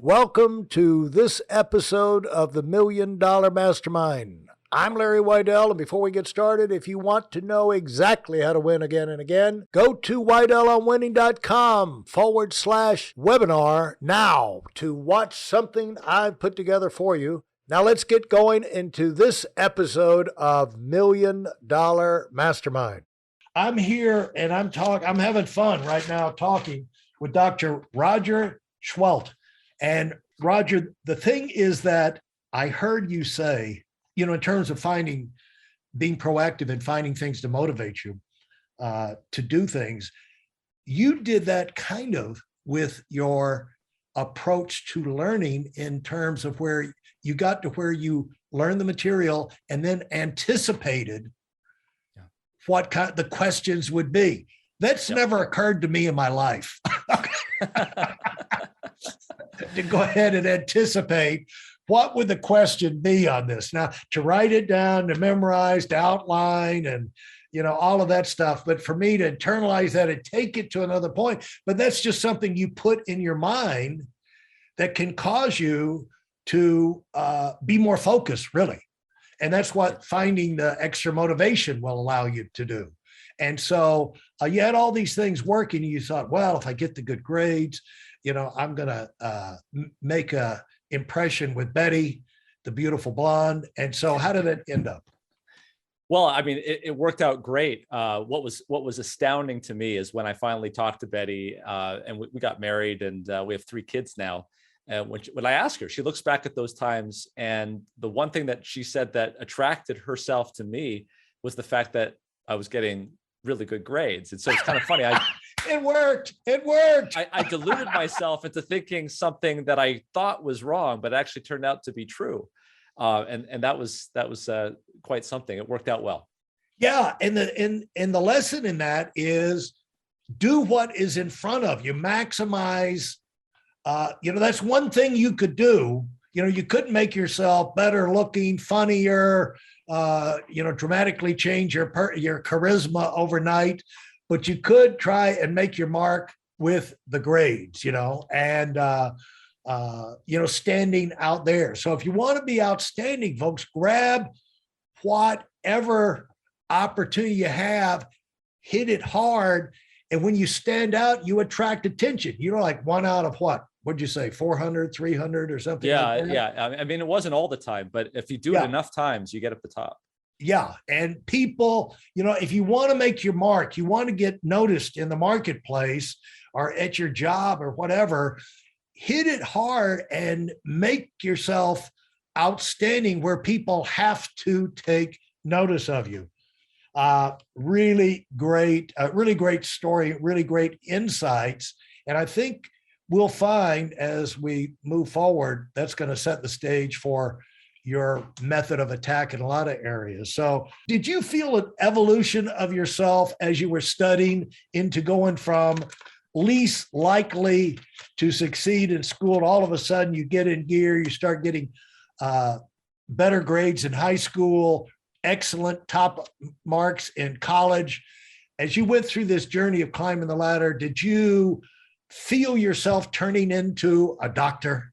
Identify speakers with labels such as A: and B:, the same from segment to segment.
A: Welcome to this episode of the Million Dollar Mastermind. I'm Larry Weidel, and before we get started, if you want to know exactly how to win again and again, go to weidelonwinning.com/webinar now to watch something I've put together for you. Now let's get going into this episode of Million Dollar Mastermind. I'm here and I'm having fun right now talking with Dr. Roger Seheult. And Roger, the thing is that I heard you say, in terms of being proactive and finding things to motivate you to do things, you did that kind of with your approach to learning in terms of where you got to where you learned the material and then anticipated what the questions would be. That's never occurred to me in my life. To go ahead and anticipate what would the question be on this. Now, to write it down, to memorize, to outline, and all of that stuff. But for me to internalize that and take it to another point, but that's just something you put in your mind that can cause you to be more focused, really. And that's what finding the extra motivation will allow you to do. And so you had all these things working, and you thought, well, if I get the good grades, I'm going to make a impression with Betty, the beautiful blonde. And so how did it end up?
B: Well, I mean, it worked out great. What was astounding to me is when I finally talked to Betty and we got married, and we have 3 kids now. And when I ask her, she looks back at those times, and the one thing that she said that attracted herself to me was the fact that I was getting really good grades. And so it's kind of funny.
A: It worked.
B: I deluded myself into thinking something that I thought was wrong, but actually turned out to be true. And that was quite something. It worked out well.
A: Yeah. And the lesson in that is do what is in front of you, maximize, that's one thing you could do. You couldn't make yourself better looking, funnier, dramatically change your charisma overnight, but you could try and make your mark with the grades, and, standing out there. So if you want to be outstanding, folks, grab whatever opportunity you have, hit it hard. And when you stand out, you attract attention. Like one out of what'd you say, 400, 300 or something?
B: Yeah,
A: like that?
B: yeah. I mean, it wasn't all the time, but if you do it enough times, you get up the top.
A: Yeah. And people, if you want to make your mark, you want to get noticed in the marketplace or at your job or whatever, hit it hard and make yourself outstanding where people have to take notice of you. Really great story, really great insights. And I think we'll find as we move forward, that's going to set the stage for your method of attack in a lot of areas. So did you feel an evolution of yourself as you were studying into going from least likely to succeed in school? All of a sudden you get in gear, you start getting better grades in high school, excellent top marks in college. As you went through this journey of climbing the ladder, did you feel yourself turning into a doctor?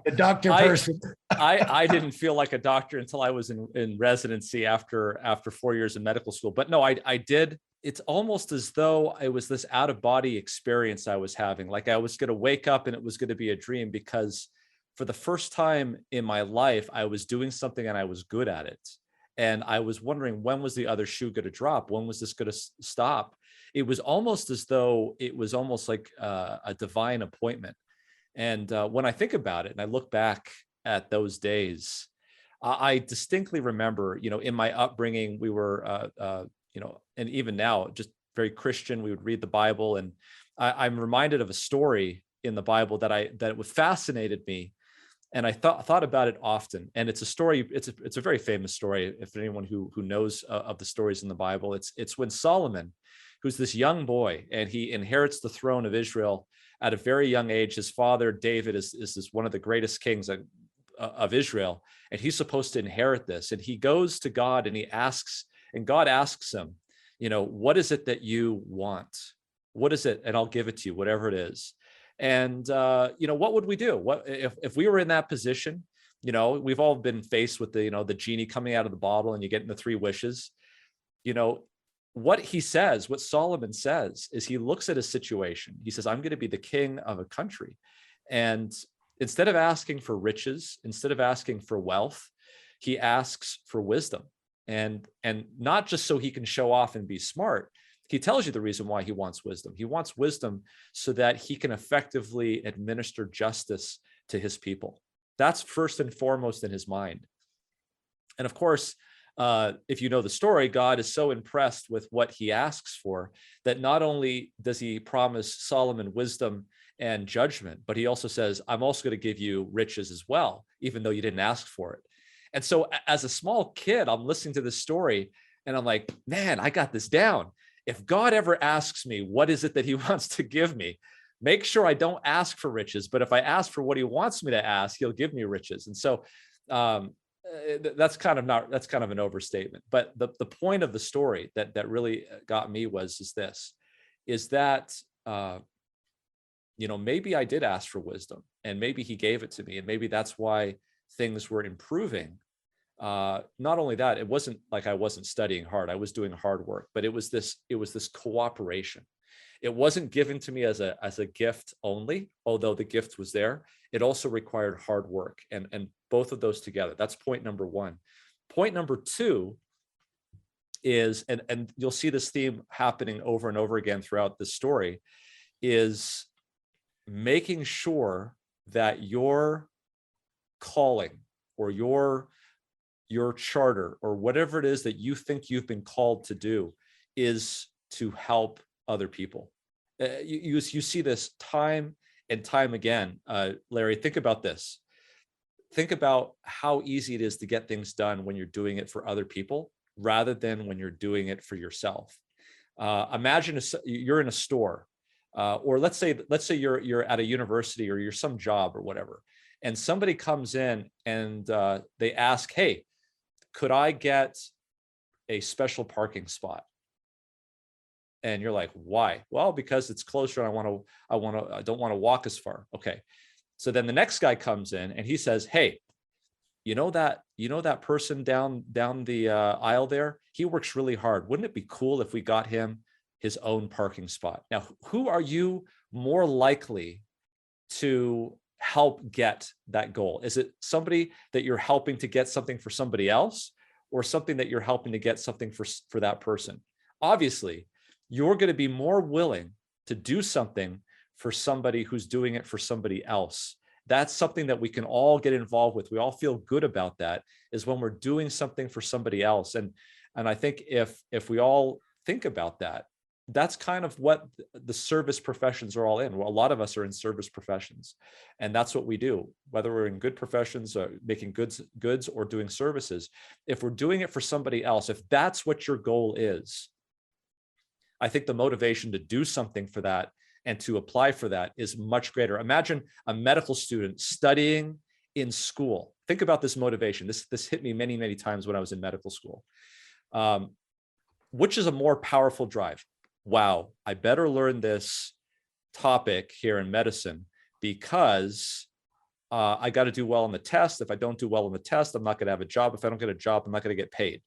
A: A doctor person?
B: I didn't feel like a doctor until I was in residency after 4 years in medical school. But no, I did. It's almost as though it was this out of body experience I was having. Like I was going to wake up and it was going to be a dream, because for the first time in my life, I was doing something and I was good at it. And I was wondering, when was the other shoe going to drop? When was this going to stop? It was almost as though it was almost like a divine appointment. And when I think about it and I look back at those days, I distinctly remember, in my upbringing, we were, and even now, just very Christian. We would read the Bible, and I'm reminded of a story in the Bible that fascinated me, and I thought about it often. And it's a story. It's a very famous story. If anyone who knows of the stories in the Bible, it's when Solomon, who's this young boy, and he inherits the throne of Israel at a very young age. His father, David, is one of the greatest kings of Israel, and he's supposed to inherit this. And he goes to God and God asks him, what is it that you want? What is it? And I'll give it to you, whatever it is. And what would we do? What if we were in that position? We've all been faced with the genie coming out of the bottle, and you get the three wishes. What he says, what Solomon says, is he looks at a situation. He says, I'm going to be the king of a country. And instead of asking for riches, instead of asking for wealth, he asks for wisdom. And not just so he can show off and be smart. He tells you the reason why he wants wisdom. He wants wisdom so that he can effectively administer justice to his people. That's first and foremost in his mind. And of course, if you know the story, God is so impressed with what he asks for that not only does he promise Solomon wisdom and judgment, but he also says, I'm also going to give you riches as well, even though you didn't ask for it. And so as a small kid, I'm listening to this story and I'm like, man, I got this down. If God ever asks me, what is it that he wants to give me? Make sure I don't ask for riches, but if I ask for what he wants me to ask, he'll give me riches. And so that's kind of an overstatement. But the point of the story that really got me is that maybe I did ask for wisdom, and maybe he gave it to me, and maybe that's why things were improving. Not only that, it wasn't like I wasn't studying hard. I was doing hard work, but it was this cooperation. It wasn't given to me as a gift only, although the gift was there. It also required hard work, and both of those together. That's point number one. Point number two is, and you'll see this theme happening over and over again throughout this story, is making sure that your calling or your charter or whatever it is that you think you've been called to do is to help other people. You see this time and time again. Larry, think about this. Think about how easy it is to get things done when you're doing it for other people rather than when you're doing it for yourself. Imagine you're in a store, or let's say you're at a university or you're some job or whatever, and somebody comes in and they ask, hey, could I get a special parking spot? And you're like, why? Well, because it's closer and I don't want to walk as far. Okay. So then the next guy comes in and he says, hey, you know that person down the aisle there, he works really hard. Wouldn't it be cool if we got him his own parking spot? Now, who are you more likely to help get that goal? Is it somebody that you're helping to get something for somebody else, or something that you're helping to get something for that person? Obviously, you're going to be more willing to do something for somebody who's doing it for somebody else. That's something that we can all get involved with. We all feel good about that, is when we're doing something for somebody else. And I think if we all think about that, that's kind of what the service professions are all in. Well, a lot of us are in service professions, and that's what we do, whether we're in good professions or making goods or doing services. If we're doing it for somebody else, if that's what your goal is, I think the motivation to do something for that and to apply for that is much greater. Imagine a medical student studying in school. Think about this motivation. This hit me many, many times when I was in medical school. Which is a more powerful drive? Wow, I better learn this topic here in medicine because I got to do well on the test. If I don't do well on the test, I'm not going to have a job. If I don't get a job, I'm not going to get paid.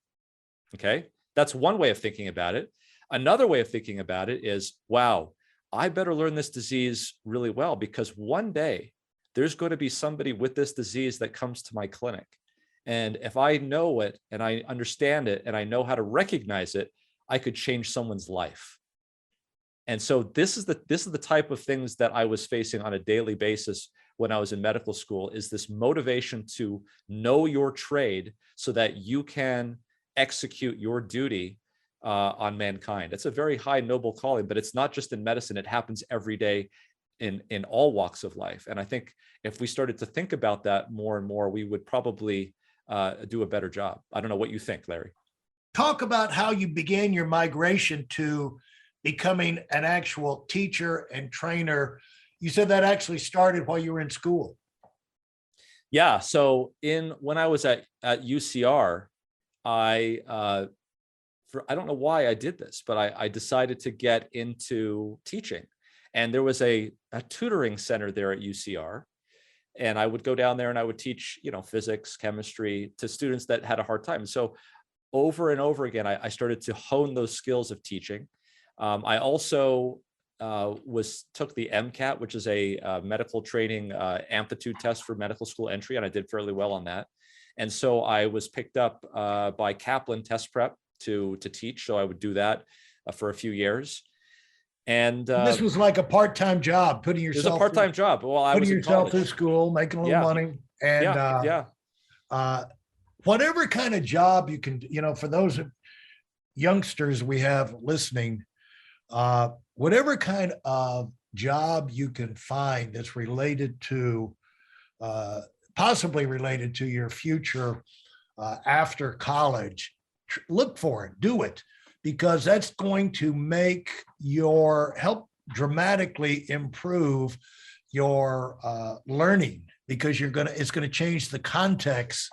B: Okay, that's one way of thinking about it. Another way of thinking about it is, wow, I better learn this disease really well because one day there's going to be somebody with this disease that comes to my clinic. And if I know it and I understand it and I know how to recognize it, I could change someone's life. And so this is the type of things that I was facing on a daily basis when I was in medical school, is this motivation to know your trade so that you can execute your duty on mankind. It's a very high, noble calling, but it's not just in medicine. It happens every day in all walks of life. And I think if we started to think about that more and more, we would probably do a better job. I don't know what you think, Larry.
A: Talk about how you began your migration to becoming an actual teacher and trainer. You said that actually started while you were in school.
B: Yeah. So when I was at UCR, I don't know why I did this, but I decided to get into teaching. And there was a tutoring center there at UCR. And I would go down there and I would teach, physics, chemistry to students that had a hard time. So over and over again, I started to hone those skills of teaching. I also took the MCAT, which is a medical training aptitude test for medical school entry, and I did fairly well on that. And so I was picked up by Kaplan Test Prep to teach. So I would do that for a few years. And
A: this was like a part-time job,
B: it was a part-time job. Well, I was in college.
A: Through school, making a little money, and whatever kind of job you can, for those youngsters we have listening, whatever kind of job you can find that's related to, possibly related to your future after college, look for it, do it, because that's going to help dramatically improve your learning, because it's going to change the context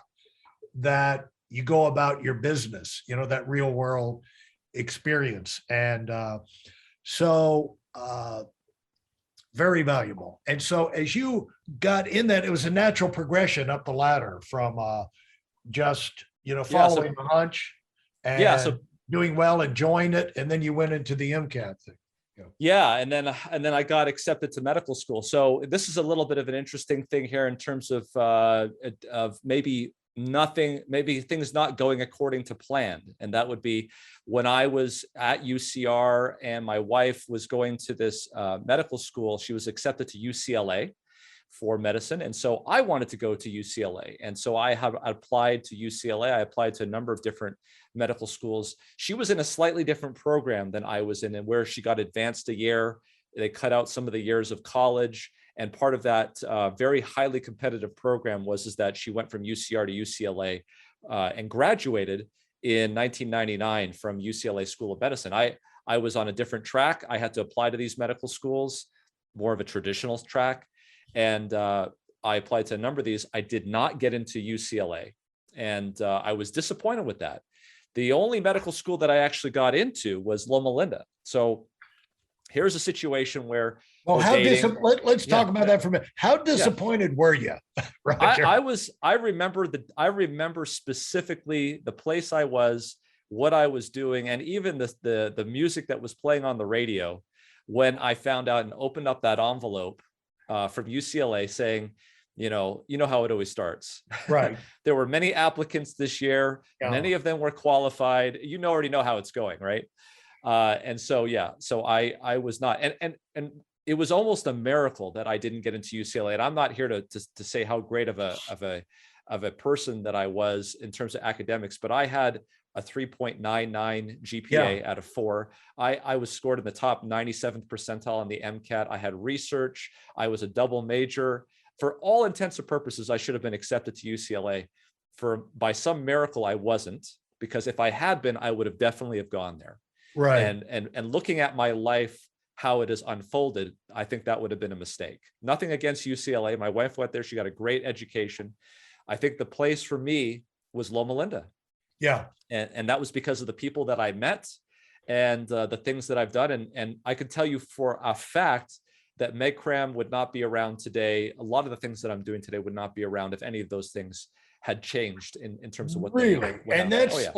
A: that you go about your business, that real world experience. And so very valuable. And so as you got in that, it was a natural progression up the ladder from just, following the hunch and doing well, enjoying it. And then you went into the MCAT thing.
B: Yeah. And then I got accepted to medical school. So this is a little bit of an interesting thing here in terms of maybe things not going according to plan. And that would be when I was at UCR and my wife was going to this medical school. She was accepted to UCLA for medicine. And so I wanted to go to UCLA. And so I have applied to UCLA. I applied to a number of different medical schools. She was in a slightly different program than I was in, and where she got advanced a year. They cut out some of the years of college. And part of that very highly competitive program was that she went from UCR to UCLA and graduated in 1999 from UCLA School of Medicine. I was on a different track. I had to apply to these medical schools, more of a traditional track. And I applied to a number of these. I did not get into UCLA. And I was disappointed with that. The only medical school that I actually got into was Loma Linda. So here's a situation where,
A: well, let's talk about that for a minute. How disappointed were you?
B: I remember specifically the place I was, what I was doing, and even the music that was playing on the radio when I found out and opened up that envelope from UCLA saying, how it always starts.
A: Right.
B: There were many applicants this year. Yeah. Many of them were qualified. Already know how it's going, right? And so, so I was not, and it was almost a miracle that I didn't get into UCLA. And I'm not here to say how great of a person that I was in terms of academics, but I had a 3.99 GPA out of 4. I was scored in the top 97th percentile on the MCAT. I had research. I was a double major. For all intents and purposes, I should have been accepted to UCLA. By some miracle, I wasn't, because if I had been, I would have definitely have gone there.
A: Right.
B: And looking at my life, how it has unfolded, I think that would have been a mistake. Nothing against UCLA. My wife went there. She got a great education. I think the place for me was Loma Linda.
A: Yeah.
B: And that was because of the people that I met and the things that I've done. And I can tell you for a fact that MedCram would not be around today. A lot of the things that I'm doing today would not be around if any of those things had changed in terms of what
A: really. And that's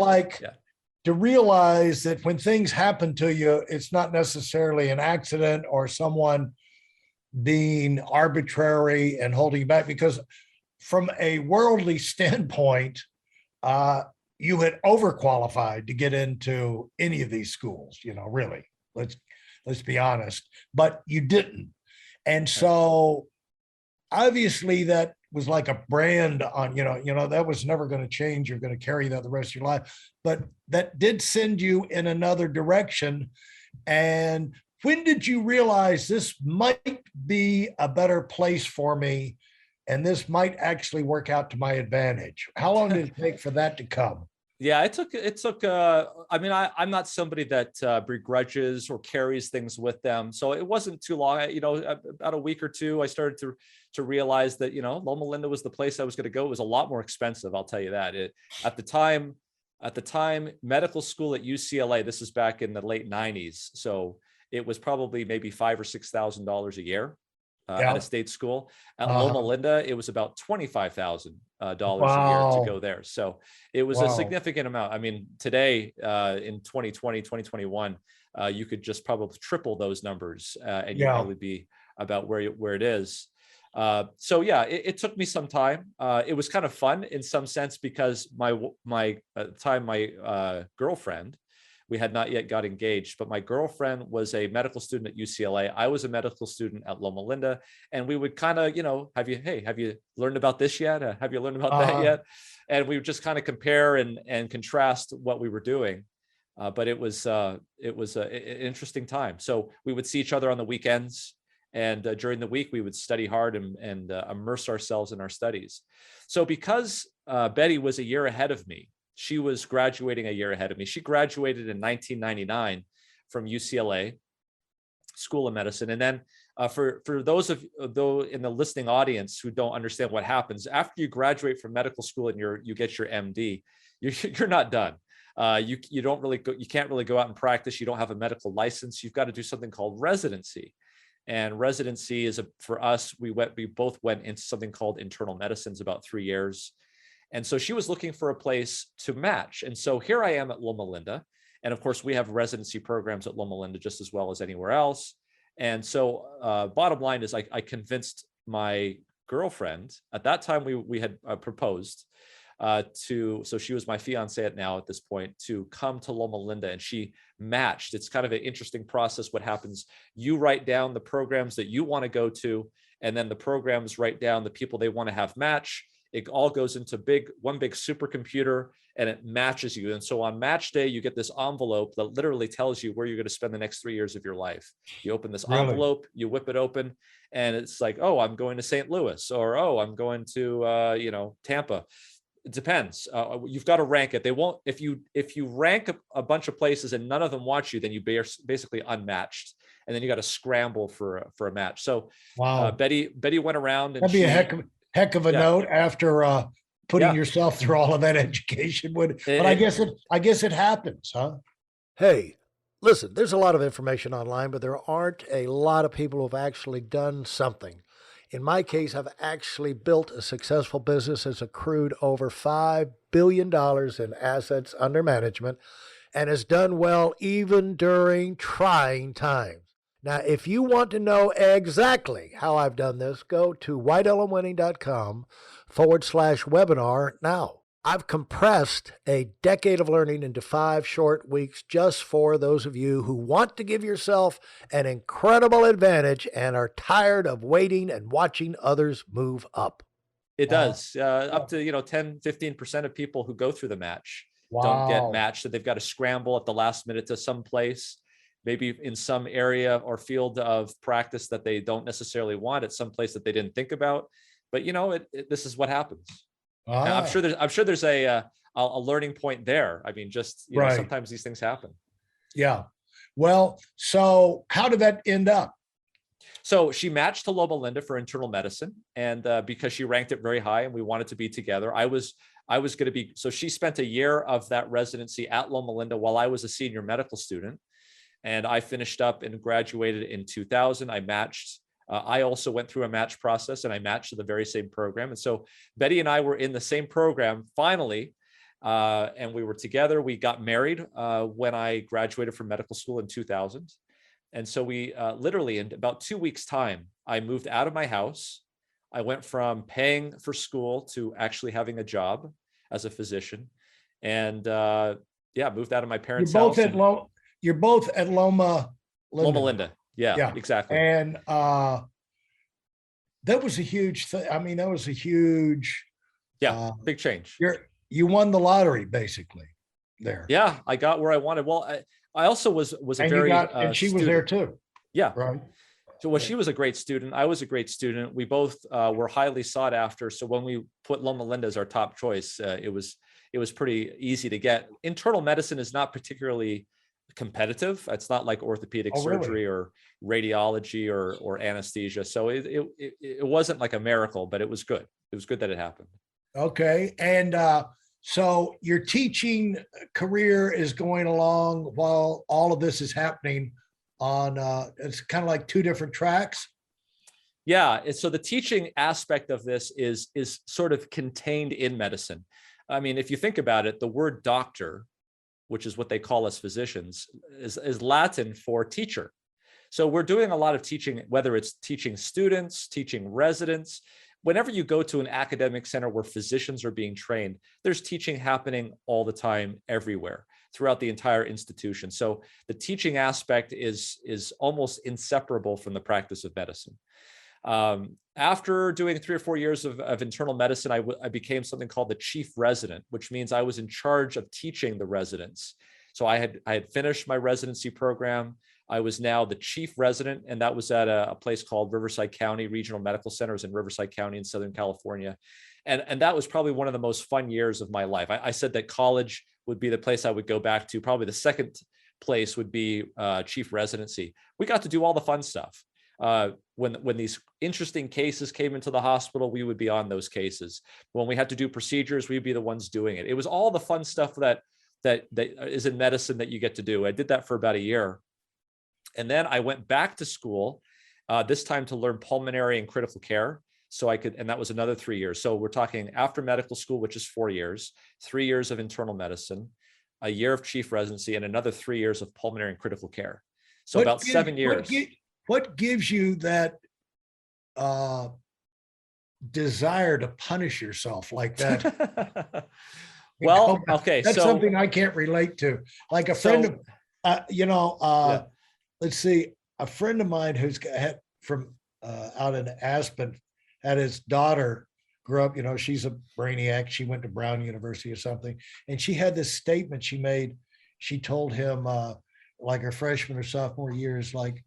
A: to realize that when things happen to you, it's not necessarily an accident or someone being arbitrary and holding you back, because from a worldly standpoint, you had overqualified to get into any of these schools, really, let's be honest, but you didn't. And so obviously that was like a brand on, that was never going to change. You're going to carry that the rest of your life, but that did send you in another direction. And when did you realize this might be a better place for me, and this might actually work out to my advantage? How long did it take for that to come?
B: Yeah, it took, I'm not somebody that begrudges or carries things with them. So it wasn't too long, about a week or two, I started to realize that, Loma Linda was the place I was going to go. It was a lot more expensive, I'll tell you that. At the time, medical school at UCLA, this is back in the late 90s. So it was probably maybe $5,000 or $6,000 a year
A: Yeah.
B: at a state school. At Loma
A: Uh-huh.
B: Linda, it was about $25,000 a year to
A: Wow.
B: go there. So it was a
A: Wow.
B: significant amount. I mean, today in 2020, 2021, you could just probably triple those numbers and you'd
A: Yeah.
B: probably be about where it is. So yeah, it took me some time. It was kind of fun in some sense because my at the time my girlfriend, we had not yet got engaged, but my girlfriend was a medical student at UCLA. I was a medical student at Loma Linda, and we would kind of, have you learned about this yet? Have you learned about that
A: Uh-huh.
B: yet? And we would just kind of compare and contrast what we were doing. But it was an interesting time. So we would see each other on the weekends, and during the week we would study hard and immerse ourselves in our studies. So because Betty was a year ahead of me, she was graduating a year ahead of me. She graduated in 1999 from UCLA School of Medicine. And then for those of though in the listening audience who don't understand what happens after you graduate from medical school and you get your MD, you're not done. You don't really you can't really go out and practice. You don't have a medical license. You've got to do something called residency. And residency is for us, we both went into something called internal medicine. It's about 3 years. And so she was looking for a place to match. And so here I am at Loma Linda. And of course, we have residency programs at Loma Linda just as well as anywhere else. And so bottom line is I convinced my girlfriend, at that time we had proposed so she was my fiance at this point, to come to Loma Linda, and she matched. It's kind of an interesting process. What happens, you write down the programs that you want to go to, and then the programs write down the people they want to have match. It all goes into one big supercomputer, and it matches you. And so on match day, you get this envelope that literally tells you where you're going to spend the next 3 years of your life. You open this
A: Really?
B: envelope, you whip it open, and it's like, oh, I'm going to St. Louis, or oh, I'm going to Tampa. It depends. You've got to rank it. They won't, if you rank a bunch of places and none of them want you, then you basically unmatched, and then you got to scramble for a match. So
A: Wow.
B: Betty went around, and
A: That'd be a heck of a
B: yeah,
A: note after putting
B: yeah.
A: yourself through all of that education. But I guess it happens, huh?
C: Hey, listen, there's a lot of information online, but there aren't a lot of people who've actually done something. In my case, I've actually built a successful business that's accrued over $5 billion in assets under management and has done well even during trying times. Now, if you want to know exactly how I've done this, go to whitelmwinning.com/webinar now. I've compressed a decade of learning into 5 short weeks just for those of you who want to give yourself an incredible advantage and are tired of waiting and watching others move up.
B: It does. Up to 10-15% of people who go through the match don't get
A: Wow.
B: matched. So they've got to scramble at the last minute to some place, maybe in some area or field of practice that they don't necessarily want, at some place that they didn't think about. But this is what happens. I'm sure there's a learning point there. I mean, just
A: Right.
B: sometimes these things happen.
A: Yeah. Well, so how did that end up?
B: So she matched to Loma Linda for internal medicine, and because she ranked it very high, and we wanted to be together, I was going to be. So she spent a year of that residency at Loma Linda while I was a senior medical student, and I finished up and graduated in 2000. I matched. I also went through a match process, and I matched to the very same program. And so Betty and I were in the same program finally, and we were together. We got married when I graduated from medical school in 2000. And so we literally, in about 2 weeks' time, I moved out of my house. I went from paying for school to actually having a job as a physician, and moved out of my parents' house.
A: You're both at Loma Linda.
B: Loma Linda. Yeah, exactly.
A: And that was a huge thing. I mean, that was a huge,
B: big change.
A: You won the lottery basically there.
B: Yeah, I got where I wanted. Well, I also was a very
A: and she was there too.
B: Yeah.
A: Right.
B: So she was a great student. I was a great student. We both were highly sought after. So when we put Loma Linda as our top choice, it was pretty easy to get. Internal medicine is not particularly competitive. It's not like orthopedic surgery or radiology or anesthesia. So it wasn't like a miracle, but it was good. It was good that it happened.
A: Okay. And so your teaching career is going along while all of this is happening. on it's kind of like two different tracks.
B: Yeah. And so the teaching aspect of this is sort of contained in medicine. I mean, if you think about it, the word doctor, which is what they call us physicians, is Latin for teacher. So we're doing a lot of teaching, whether it's teaching students, teaching residents. Whenever you go to an academic center where physicians are being trained, there's teaching happening all the time, everywhere, throughout the entire institution. So the teaching aspect is almost inseparable from the practice of medicine. After doing 3 or 4 years of internal medicine, I became something called the chief resident, which means I was in charge of teaching the residents. So I had finished my residency program. I was now the chief resident, and that was at a place called Riverside County Regional Medical Center. It was in Riverside County in Southern California. And that was probably one of the most fun years of my life. I said that college would be the place I would go back to. Probably the second place would be chief residency. We got to do all the fun stuff. When these interesting cases came into the hospital, we would be on those cases. When we had to do procedures, we'd be the ones doing it. It was all the fun stuff that is in medicine that you get to do. I did that for about a year. And then I went back to school, this time to learn pulmonary and critical care. So and that was another 3 years. So we're talking after medical school, which is 4 years, 3 years of internal medicine, a year of chief residency, and another 3 years of pulmonary and critical care. So about 7 years.
A: What gives you that desire to punish yourself like that?
B: Well, okay.
A: That's something I can't relate to. Like a friend of, let's see, a friend of mine who's from out in Aspen had his daughter grew up, she's a brainiac. She went to Brown University or something. And she had this statement she made. She told him like her freshman or sophomore years, like,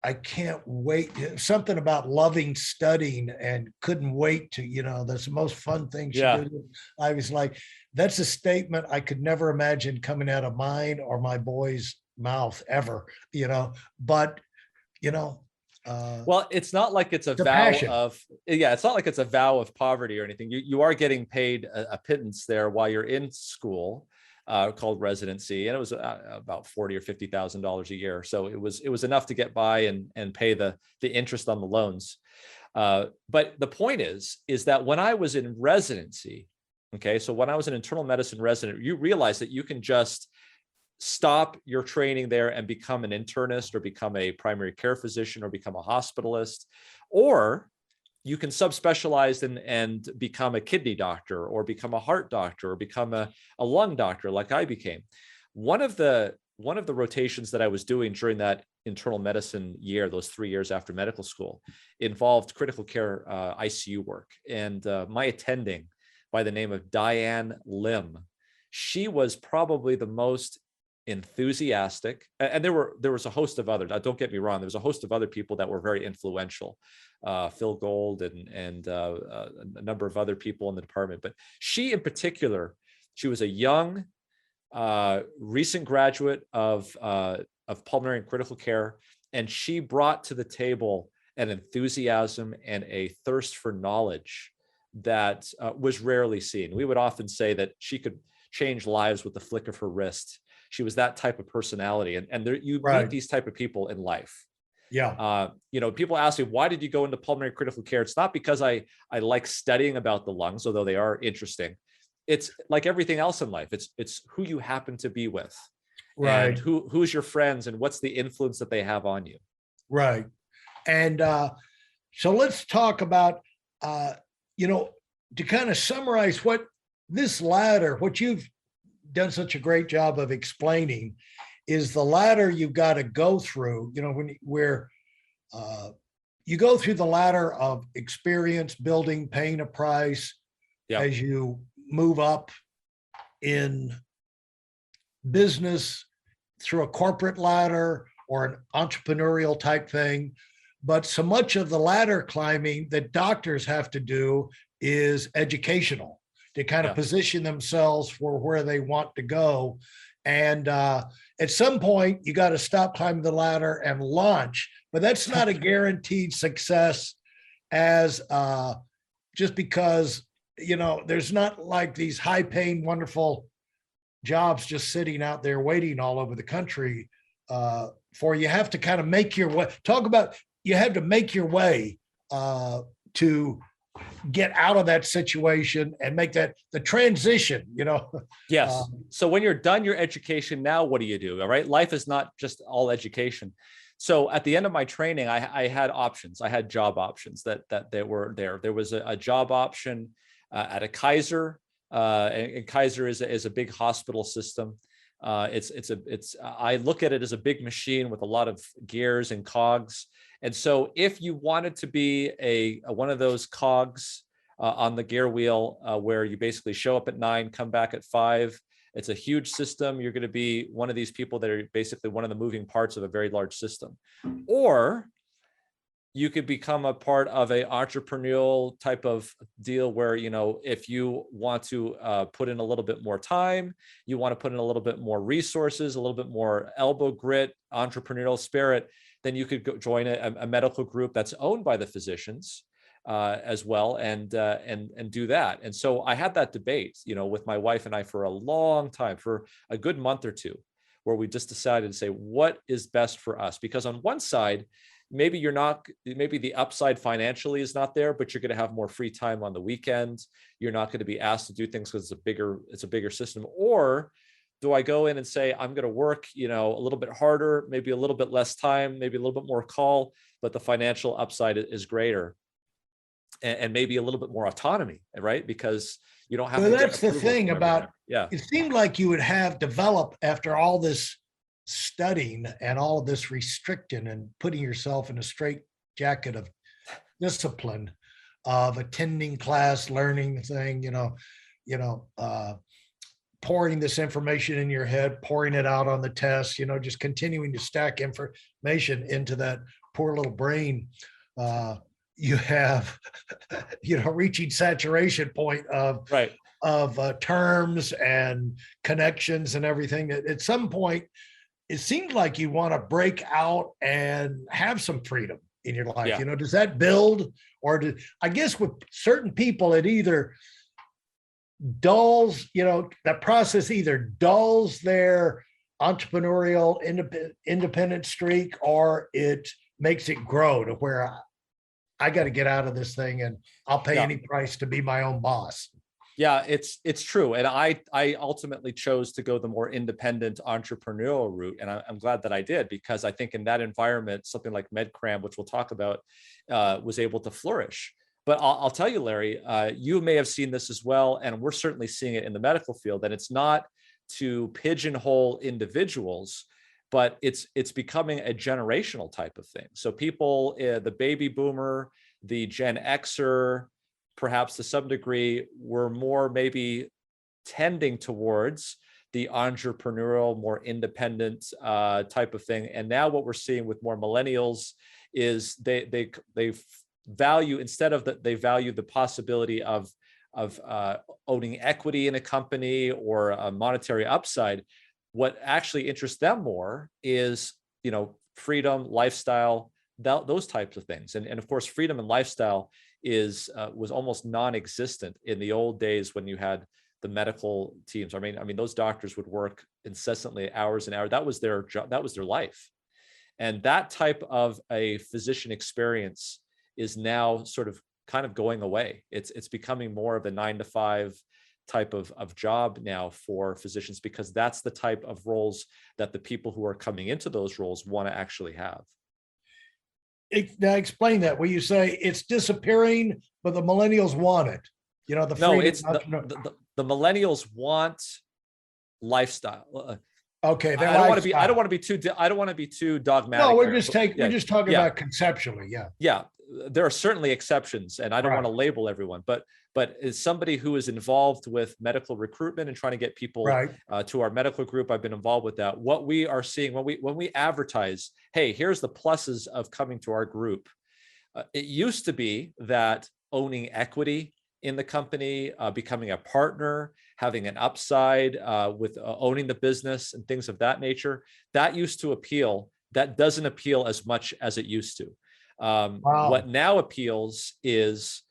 A: I can't wait. Something about loving studying and couldn't wait to, that's the most fun thing she did. I was like, that's a statement I could never imagine coming out of mine or my boy's mouth ever, but,
B: well, it's not like it's a vow of, it's not like it's a vow of poverty or anything. You are getting paid a pittance there while you're in school. Called residency, and it was about $40,000 or $50,000 a year. So it was enough to get by and pay the interest on the loans. But the point is that when I was in residency, okay, so when I was an internal medicine resident, you realize that you can just stop your training there and become an internist or become a primary care physician or become a hospitalist, or you can subspecialize and become a kidney doctor or become a heart doctor or become a lung doctor like I became. One of the rotations that I was doing during that internal medicine year, those 3 years after medical school, involved critical care ICU work. And my attending, by the name of Diane Lim, she was probably the most enthusiastic, and there was a host of others. Don't get me wrong, there was a host of other people that were very influential, Phil Gold and a number of other people in the department. But she in particular, she was a young, recent graduate of pulmonary and critical care, and she brought to the table an enthusiasm and a thirst for knowledge that was rarely seen. We would often say that she could change lives with the flick of her wrist. She was that type of personality, and there, you meet these type of people in life.
A: Yeah.
B: People ask me, why did you go into pulmonary critical care? It's not because I like studying about the lungs, although they are interesting. It's like everything else in life. It's who you happen to be with, and who's your friends, and what's the influence that they have on you.
A: Right. And so let's talk about, to kind of summarize what this ladder, what you've done such a great job of explaining, is the ladder you've got to go through, where you go through the ladder of experience, building, paying a price as you move up in business through a corporate ladder or an entrepreneurial type thing. But so much of the ladder climbing that doctors have to do is educational, to kind of position themselves for where they want to go. And at some point, you got to stop climbing the ladder and launch. But that's not a guaranteed success, as just because, there's not like these high paying, wonderful jobs just sitting out there waiting all over the country for you have to kind of make your way. Talk about you have to make your way to get out of that situation and make that the transition, you know.
B: Yes. So when you're done your education, now what do you do? All right. Life is not just all education. So at the end of my training, I had options. I had job options that were there. There was a job option at a Kaiser, and Kaiser is a big hospital system. I look at it as a big machine with a lot of gears and cogs. And so if you wanted to be a one of those cogs on the gear wheel, where you basically show up at 9, come back at 5, it's a huge system. You're going to be one of these people that are basically one of the moving parts of a very large system. Or you could become a part of a entrepreneurial type of deal where, you know, if you want to put in a little bit more time, you want to put in a little bit more resources, a little bit more elbow grit, entrepreneurial spirit, then you could go join a medical group that's owned by the physicians as well, and do that. And so I had that debate, you know, with my wife and I for a long time, for a good month or two, where we just decided to say, what is best for us? Because on one side, maybe the upside financially is not there, but you're going to have more free time on the weekend. You're not going to be asked to do things because it's a bigger system. Or do I go in and say, I'm going to work, you know, a little bit harder, maybe a little bit less time, maybe a little bit more call, but the financial upside is greater, and maybe a little bit more autonomy, right? Because you don't have
A: Well,
B: to
A: that's
B: get
A: the thing about,
B: yeah.
A: it seemed like you would have developed after all this studying and all of this restricting and putting yourself in a straight jacket of discipline of attending class, learning thing, pouring this information in your head, pouring it out on the test, you know, just continuing to stack information into that poor little brain. You have, reaching saturation point of
B: Right.
A: terms and connections and everything. At some point, it seems like you want to break out and have some freedom in your life.
B: Yeah.
A: Does that build, or I guess with certain people, it either dulls, that process either dulls their entrepreneurial independent streak, or it makes it grow to where I got to get out of this thing and I'll pay any price to be my own boss.
B: Yeah, it's true. And I ultimately chose to go the more independent entrepreneurial route. And I'm glad that I did, because I think in that environment, something like MedCram, which we'll talk about, was able to flourish. But I'll tell you, Larry, you may have seen this as well, and we're certainly seeing it in the medical field, that it's not to pigeonhole individuals, but it's becoming a generational type of thing. So people, the baby boomer, the Gen Xer, perhaps to some degree, were more maybe tending towards the entrepreneurial, more independent type of thing. And now what we're seeing with more millennials is they value, instead of that, they value the possibility of owning equity in a company or a monetary upside. What actually interests them more is, freedom, lifestyle, those types of things. And of course, freedom and lifestyle was almost non-existent in the old days when you had the medical teams. I mean, those doctors would work incessantly, hours and hours. That was their job. That was their life. And that type of a physician experience is now sort of kind of going away. It's becoming more of a 9-to-5 type of job now for physicians, because that's the type of roles that the people who are coming into those roles want to actually have.
A: Now explain that, where you say it's disappearing, but the millennials want it. The
B: No,
A: freedom.
B: it's the millennials want lifestyle.
A: Okay,
B: I don't want to be too dogmatic.
A: No, we're just talking about conceptually. Yeah.
B: Yeah, there are certainly exceptions, and I don't want to label everyone, but as somebody who is involved with medical recruitment and trying to get people to our medical group, I've been involved with that. What we are seeing when we advertise, hey, here's the pluses of coming to our group. It used to be that owning equity in the company, becoming a partner, having an upside with owning the business and things of that nature, that used to appeal. That doesn't appeal as much as it used to. What now appeals is,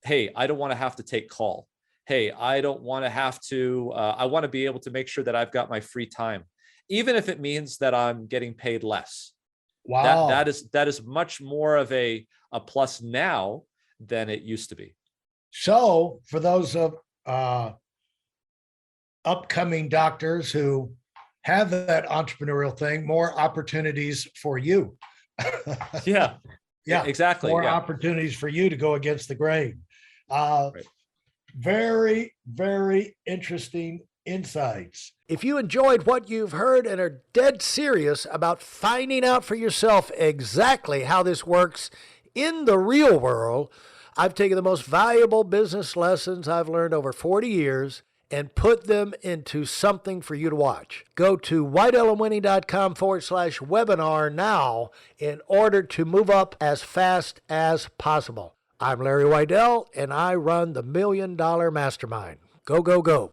B: hey, I don't want to have to take call. Hey, I don't want to have to, I want to be able to make sure that I've got my free time. even if it means that I'm getting paid less.
A: Wow.
B: That is much more of a plus now than it used to be.
A: So for those of upcoming doctors who have that entrepreneurial thing, more opportunities for you.
B: Yeah.
A: Yeah,
B: exactly.
A: more
B: Yeah.
A: opportunities for you to go against the grain.
B: Right.
A: Very, very interesting insights.
C: If you enjoyed what you've heard and are dead serious about finding out for yourself exactly how this works in the real world, I've taken the most valuable business lessons I've learned over 40 years and put them into something for you to watch. Go to whiteelementary.com/webinar now in order to move up as fast as possible. I'm Larry Weidel, and I run the $1 Million Mastermind. Go, go, go.